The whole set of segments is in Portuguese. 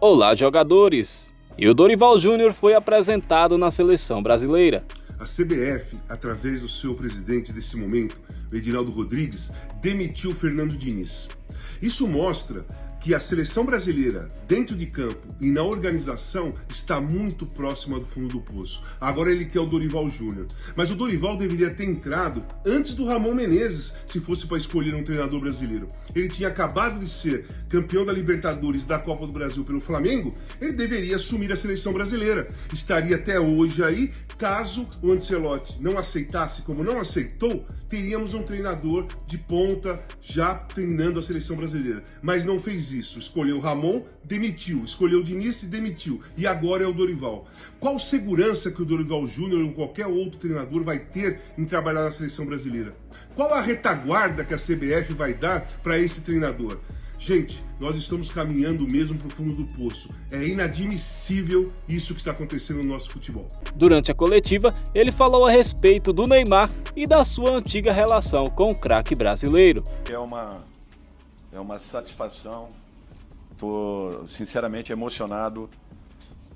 Olá, jogadores! E o Dorival Júnior foi apresentado na seleção brasileira. A CBF, através do seu presidente desse momento, o Edinaldo Rodrigues, demitiu o Fernando Diniz. Isso mostra que a seleção brasileira, dentro de campo e na organização, está muito próxima do fundo do poço. Agora ele quer o Dorival Júnior. Mas o Dorival deveria ter entrado antes do Ramon Menezes, se fosse para escolher um treinador brasileiro. Ele tinha acabado de ser campeão da Libertadores da Copa do Brasil pelo Flamengo, ele deveria assumir a seleção brasileira. Estaria até hoje aí, caso o Ancelotti não aceitasse, como não aceitou, teríamos um treinador de ponta já treinando a seleção brasileira. Mas não fez isso. Escolheu o Ramon, demitiu. Escolheu o Diniz e demitiu. E agora é o Dorival. Qual segurança que o Dorival Júnior ou qualquer outro treinador vai ter em trabalhar na seleção brasileira? Qual a retaguarda que a CBF vai dar para esse treinador? Gente, nós estamos caminhando mesmo para o fundo do poço. É inadmissível isso que está acontecendo no nosso futebol. Durante a coletiva, ele falou a respeito do Neymar e da sua antiga relação com o craque brasileiro. É uma satisfação, estou sinceramente emocionado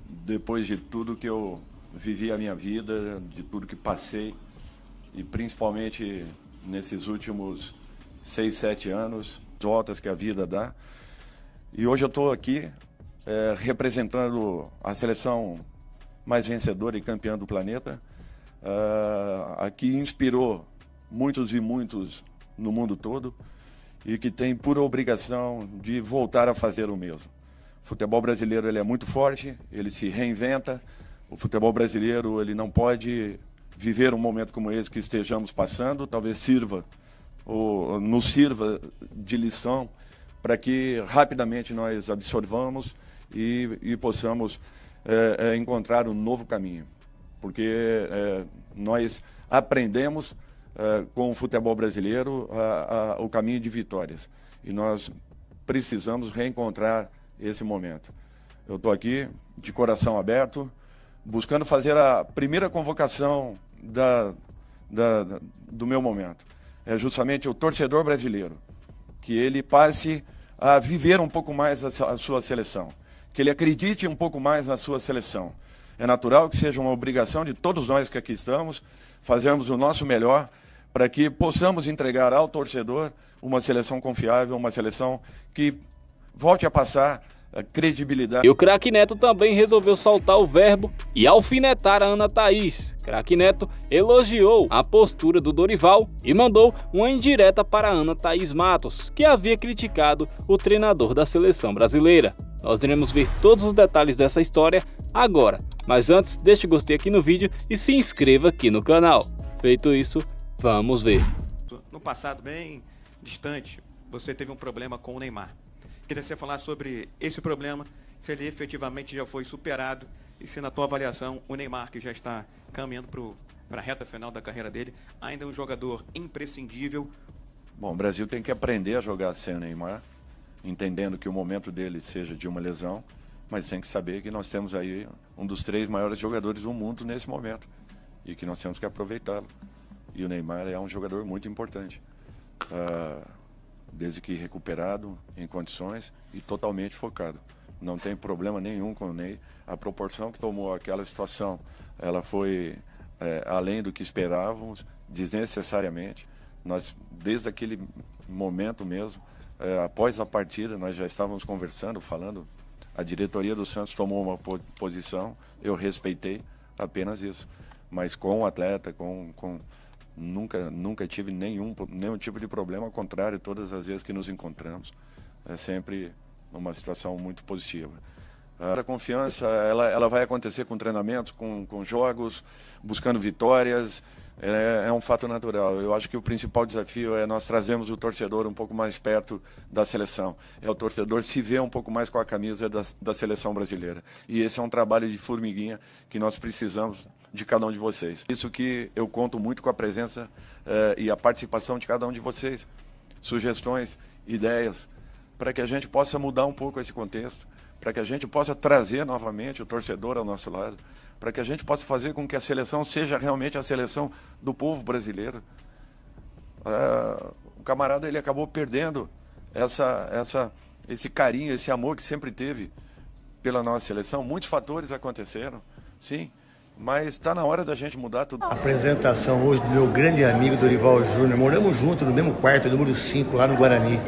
depois de tudo que eu vivi a minha vida, de tudo que passei e principalmente nesses últimos 6, 7 anos, voltas que a vida dá. E hoje eu estou aqui representando a seleção mais vencedora e campeã do planeta, a que inspirou muitos e muitos no mundo todo e que tem por obrigação de voltar a fazer o mesmo. O futebol brasileiro ele é muito forte, ele se reinventa. O futebol brasileiro ele não pode viver um momento como esse que estejamos passando, talvez sirva ou nos sirva de lição para que rapidamente nós absorvamos e possamos encontrar um novo caminho. Porque nós aprendemos com o futebol brasileiro o caminho de vitórias. E nós precisamos reencontrar esse momento. Eu estou aqui de coração aberto, buscando fazer a primeira convocação do meu momento. É justamente o torcedor brasileiro, que ele passe a viver um pouco mais a sua seleção, que ele acredite um pouco mais na sua seleção. É natural que seja uma obrigação de todos nós que aqui estamos, fazermos o nosso melhor para que possamos entregar ao torcedor uma seleção confiável, uma seleção que volte a passar credibilidade. E o craque Neto também resolveu soltar o verbo e alfinetar a Ana Thaís. Craque Neto elogiou a postura do Dorival e mandou uma indireta para a Ana Thaís Matos, que havia criticado o treinador da seleção brasileira. Nós iremos ver todos os detalhes dessa história agora, mas antes deixe o gostei aqui no vídeo e se inscreva aqui no canal. Feito isso, vamos ver. No passado bem distante, você teve um problema com o Neymar. Queria você falar sobre esse problema, se ele efetivamente já foi superado e se na tua avaliação o Neymar, que já está caminhando para a reta final da carreira dele, ainda é um jogador imprescindível. Bom, o Brasil tem que aprender a jogar sem o Neymar, entendendo que o momento dele seja de uma lesão, mas tem que saber que nós temos aí um dos 3 maiores jogadores do mundo nesse momento e que nós temos que aproveitá-lo. E o Neymar é um jogador muito importante. Desde que recuperado, em condições e totalmente focado. Não tem problema nenhum com o Ney. A proporção que tomou aquela situação, ela foi além do que esperávamos, desnecessariamente. Nós, desde aquele momento mesmo, após a partida, nós já estávamos conversando, falando. A diretoria do Santos tomou uma posição, eu respeitei apenas isso. Mas com o atleta, Nunca tive nenhum tipo de problema, ao contrário, todas as vezes que nos encontramos, é sempre uma situação muito positiva. A confiança, ela vai acontecer com treinamentos, com jogos, buscando vitórias, é um fato natural. Eu acho que o principal desafio é nós trazermos o torcedor um pouco mais perto da seleção. É o torcedor se ver um pouco mais com a camisa da seleção brasileira. E esse é um trabalho de formiguinha que nós precisamos de cada um de vocês. Isso que eu conto muito com a presença e a participação de cada um de vocês. Sugestões, ideias, para que a gente possa mudar um pouco esse contexto, para que a gente possa trazer novamente o torcedor ao nosso lado, para que a gente possa fazer com que a seleção seja realmente a seleção do povo brasileiro. O camarada ele acabou perdendo esse carinho, esse amor que sempre teve pela nossa seleção. Muitos fatores aconteceram, sim, mas está na hora da gente mudar tudo. A apresentação hoje do meu grande amigo Dorival Júnior. Moramos juntos no mesmo quarto, número 5, lá no Guarani.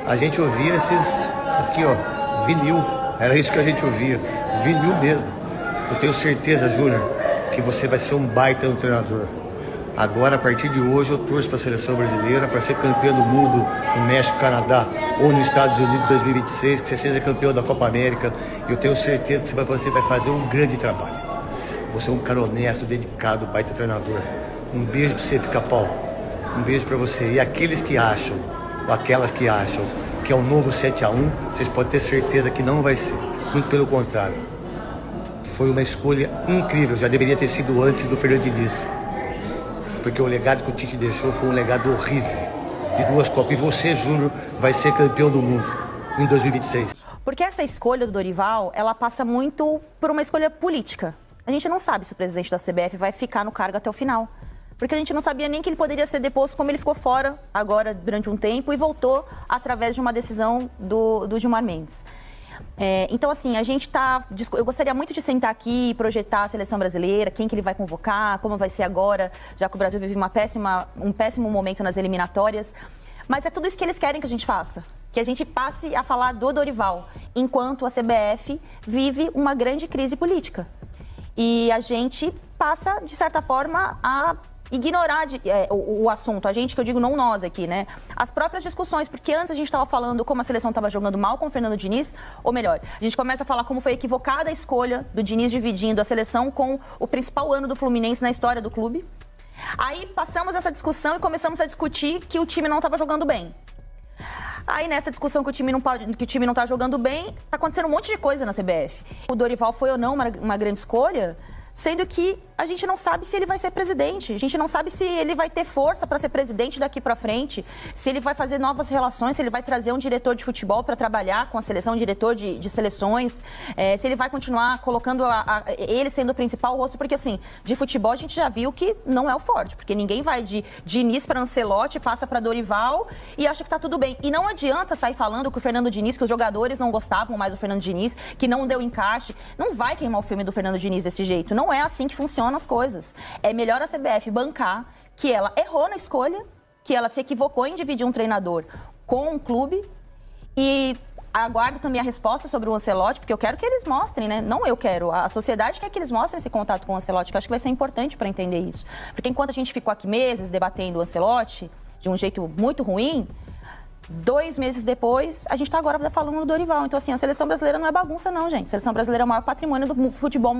A gente ouvia esses, aqui ó, vinil. Era isso que a gente ouvia, vinil mesmo. Eu tenho certeza, Júnior, que você vai ser um baita no treinador. Agora, a partir de hoje, eu torço para a seleção brasileira, para ser campeão do mundo no México, Canadá ou nos Estados Unidos em 2026, que você seja campeão da Copa América. E eu tenho certeza que você vai fazer um grande trabalho. Você é um cara honesto, dedicado, baita treinador. Um beijo para você, Pica-Pau. Um beijo para você. E aqueles que acham, ou aquelas que acham, que é um novo 7-1, vocês podem ter certeza que não vai ser. Muito pelo contrário. Foi uma escolha incrível, já deveria ter sido antes do Fernando Diniz. Porque o legado que o Tite deixou foi um legado horrível. De 2 Copas. E você, Júnior, vai ser campeão do mundo em 2026. Porque essa escolha do Dorival, ela passa muito por uma escolha política. A gente não sabe se o presidente da CBF vai ficar no cargo até o final. Porque a gente não sabia nem que ele poderia ser deposto, como ele ficou fora agora durante um tempo e voltou através de uma decisão do Gilmar Mendes. Então, assim, eu gostaria muito de sentar aqui e projetar a seleção brasileira, quem que ele vai convocar, como vai ser agora, já que o Brasil vive um péssimo momento nas eliminatórias. Mas é tudo isso que eles querem que a gente faça. Que a gente passe a falar do Dorival, enquanto a CBF vive uma grande crise política. E a gente passa, de certa forma, a ignorar o assunto, a gente, que eu digo não nós aqui, né? As próprias discussões, porque antes a gente estava falando como a seleção estava jogando mal com o Fernando Diniz, ou melhor, a gente começa a falar como foi equivocada a escolha do Diniz dividindo a seleção com o principal ano do Fluminense na história do clube. Aí passamos essa discussão e começamos a discutir que o time não estava jogando bem. Aí nessa discussão que o time não tá jogando bem, tá acontecendo um monte de coisa na CBF. O Dorival foi ou não uma grande escolha, sendo que a gente não sabe se ele vai ser presidente. A gente não sabe se ele vai ter força para ser presidente daqui para frente, se ele vai fazer novas relações, se ele vai trazer um diretor de futebol para trabalhar com a seleção, um diretor de seleções, se ele vai continuar colocando ele sendo o principal rosto, porque assim, de futebol a gente já viu que não é o forte, porque ninguém vai de Diniz para Ancelotti, passa para Dorival e acha que tá tudo bem. E não adianta sair falando que o Fernando Diniz, que os jogadores não gostavam mais do Fernando Diniz, que não deu encaixe. Não vai queimar o filme do Fernando Diniz desse jeito. Não é assim que funcionam as coisas. É melhor a CBF bancar que ela errou na escolha, que ela se equivocou em dividir um treinador com um clube, e aguardo também a resposta sobre o Ancelotti, porque eu quero que eles mostrem, né? Não eu quero, a sociedade quer que eles mostrem esse contato com o Ancelotti, que eu acho que vai ser importante para entender isso. Porque enquanto a gente ficou aqui meses debatendo o Ancelotti de um jeito muito ruim, 2 meses depois, a gente está agora falando do Dorival. Então, assim, a seleção brasileira não é bagunça não, gente. A seleção brasileira é o maior patrimônio do futebol mundial.